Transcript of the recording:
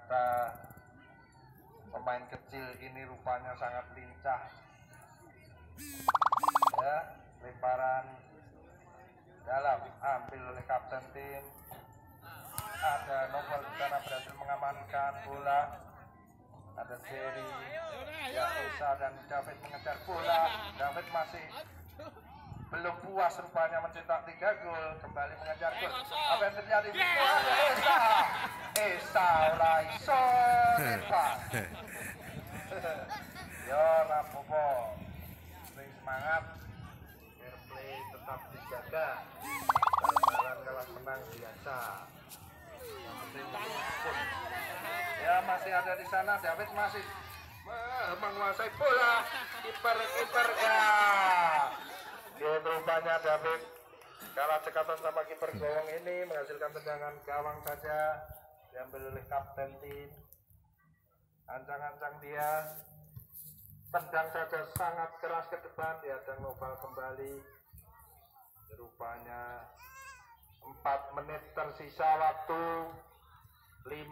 kata pemain kecil ini rupanya sangat lincah. Ya, lemparan dalam ambil oleh kapten tim. Ada Novel di sana berhasil mengamankan bola. Ada Jerry, Esa dan David mengejar bola. David masih belum puas rupanya mencetak 3 gol, kembali mengejar gol. Apa yang terjadi? Esa Raiso Yo Rapopo sering semangat, fair play tetap dijaga, jalan kalah menang biasa. Yang penting pun ya masih ada di sana. David masih menguasai bola. Kiper rupanya David kalah cekatan sama kiper gawang ini, menghasilkan tendangan gawang saja, diambil oleh kapten tim. Ancang-ancang dia tendang saja sangat keras ke depan, dihadang Noval kembali. Rupanya 4 menit tersisa waktu 5